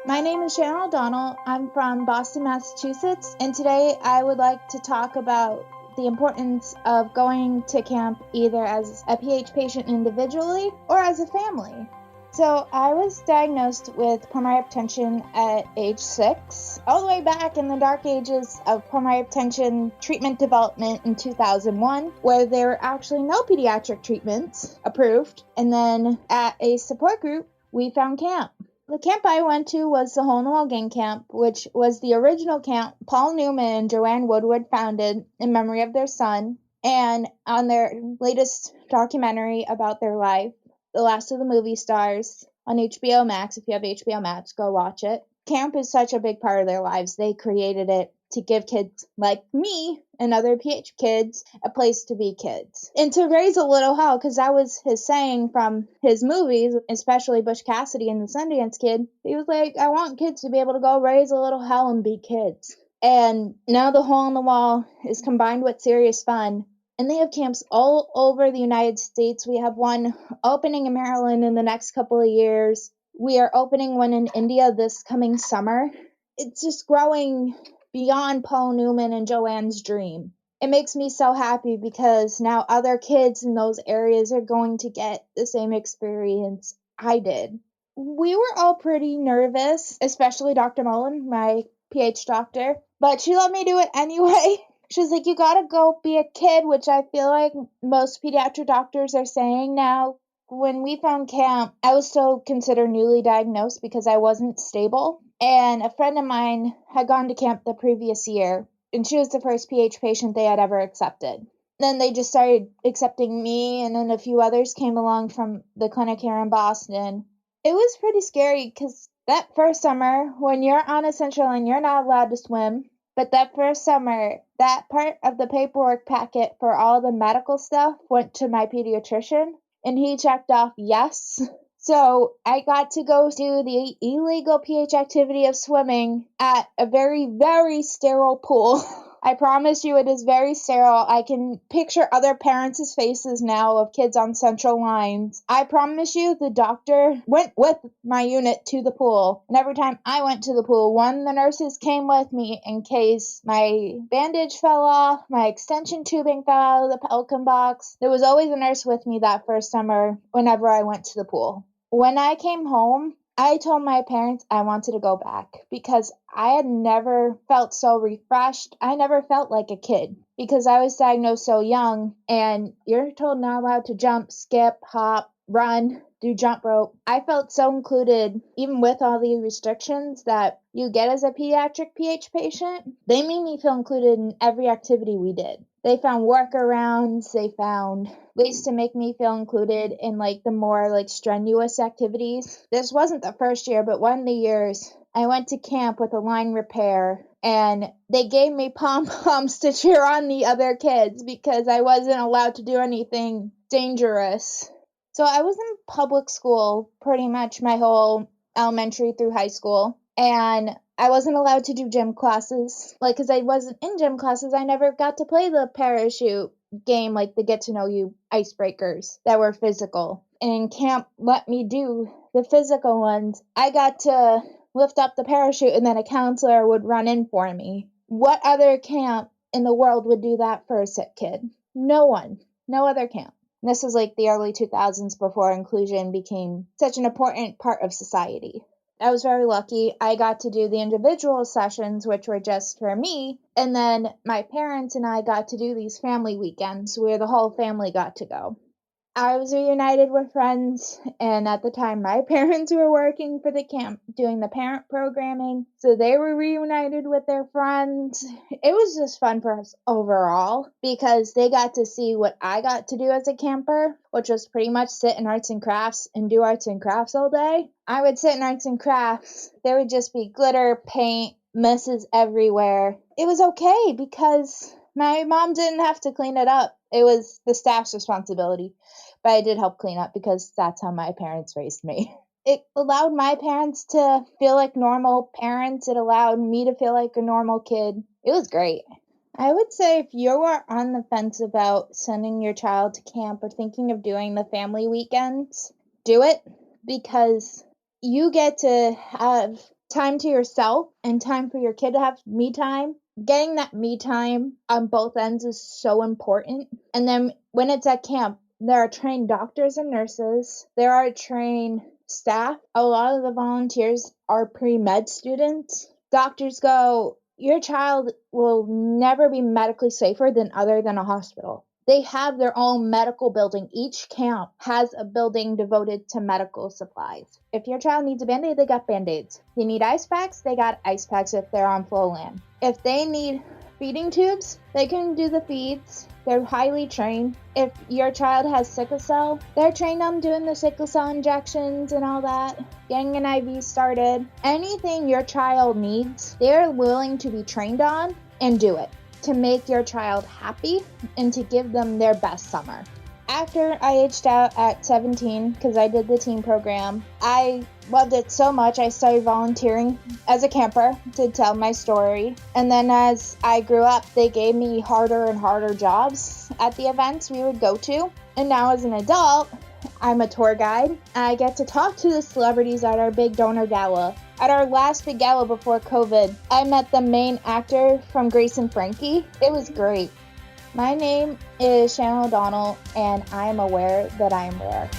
My name is Shannon O'Donnell. I'm from Boston, Massachusetts, and today I would like to talk about the importance of going to camp either as a PH patient individually or as a family. So I was diagnosed with pulmonary hypertension at age 6, all the way back in the dark ages of pulmonary hypertension treatment development in 2001, where there were actually no pediatric treatments approved. And then at a support group, we found camp. The camp I went to was the Hole in the Wall Gang Camp, which was the original camp Paul Newman and Joanne founded in memory of their son. And on their latest documentary about their life, The Last of the Movie Stars, on HBO Max, if you have HBO Max, go watch it. Camp is such a big part of their lives. They created it to give kids like me and other PH kids a place to be kids. And to raise a little hell, because that was his saying from his movies, especially Butch Cassidy and the Sundance Kid. He was like, I want kids to be able to go raise a little hell and be kids. And now the Hole in the Wall is combined with serious fun. And they have camps all over the United States. We have one opening in Maryland in the next couple of years. We are opening one in India this coming summer. It's just growing beyond Paul Newman and Joanne's dream. It makes me so happy because now other kids in those areas are going to get the same experience I did. We were all pretty nervous, especially Dr. Mullen, my PH doctor, but she let me do it anyway. She was like, you gotta go be a kid, which I feel like most pediatric doctors are saying now. When we found camp, I was still considered newly diagnosed because I wasn't stable. And a friend of mine had gone to camp the previous year, and she was the first PH patient they had ever accepted. Then they just started accepting me, and then a few others came along from the clinic here in Boston. It was pretty scary because that first summer, when you're on essential and you're not allowed to swim, but that first summer, that part of the paperwork packet for all the medical stuff went to my pediatrician, and he checked off yes. So I got to go do the illegal PH activity of swimming at a very, very sterile pool. I promise you it is very sterile. I can picture other parents' faces now of kids on central lines. I promise you the doctor went with my unit to the pool. And every time I went to the pool, one of the nurses came with me in case my bandage fell off, my extension tubing fell out of the Pelican box. There was always a nurse with me that first summer whenever I went to the pool. When I came home, I told my parents I wanted to go back because I had never felt so refreshed. I never felt like a kid because I was diagnosed so young, and you're told not allowed to jump, skip, hop, run, do jump rope. I felt so included, even with all the restrictions that you get as a pediatric PH patient. They made me feel included in every activity we did. They found workarounds, they found ways to make me feel included in like the more like strenuous activities. This wasn't the first year, but one of the years I went to camp with a line repair, and they gave me pom-poms to cheer on the other kids because I wasn't allowed to do anything dangerous. So I was in public school pretty much my whole elementary through high school, and I wasn't allowed to do gym classes. Like, because I wasn't in gym classes, I never got to play the parachute game, like the get to know you icebreakers that were physical. And camp let me do the physical ones. I got to lift up the parachute, and then a counselor would run in for me. What other camp in the world would do that for a sick kid? No one. No other camp. This was like the early 2000s before inclusion became such an important part of society. I was very lucky. I got to do the individual sessions, which were just for me, and then my parents and I got to do these family weekends where the whole family got to go. I was reunited with friends, and at the time my parents were working for the camp doing the parent programming, so they were reunited with their friends. It was just fun for us overall because they got to see what I got to do as a camper, which was pretty much sit in arts and crafts and do arts and crafts all day. I would sit in arts and crafts. There would just be glitter, paint, messes everywhere. It was okay because my mom didn't have to clean it up. It was the staff's responsibility. But I did help clean up because that's how my parents raised me. It allowed my parents to feel like normal parents. It allowed me to feel like a normal kid. It was great. I would say if you are on the fence about sending your child to camp or thinking of doing the family weekends, do it because you get to have time to yourself and time for your kid to have me time. Getting that me time on both ends is so important. And then when it's at camp, there are trained doctors and nurses. There are trained staff. A lot of the volunteers are pre-med students. Doctors go, your child will never be medically safer than a hospital. They have their own medical building. Each camp has a building devoted to medical supplies. If your child needs a Band-Aid, they got Band-Aids. They need ice packs, they got ice packs if they're on flow land. If they need feeding tubes, they can do the feeds. They're highly trained. If your child has sickle cell, they're trained on doing the sickle cell injections and all that, getting an IV started. Anything your child needs, they're willing to be trained on and do it to make your child happy and to give them their best summer. After I aged out at 17, because I did the teen program, I loved it so much I started volunteering as a camper to tell my story. And then as I grew up, they gave me harder and harder jobs at the events we would go to. And now as an adult, I'm a tour guide. I get to talk to the celebrities at our big donor gala. At our last big gala before COVID, I met the main actor from Grace and Frankie. It was great. My name is Shannon O'Donnell, and I am aware that I am rare.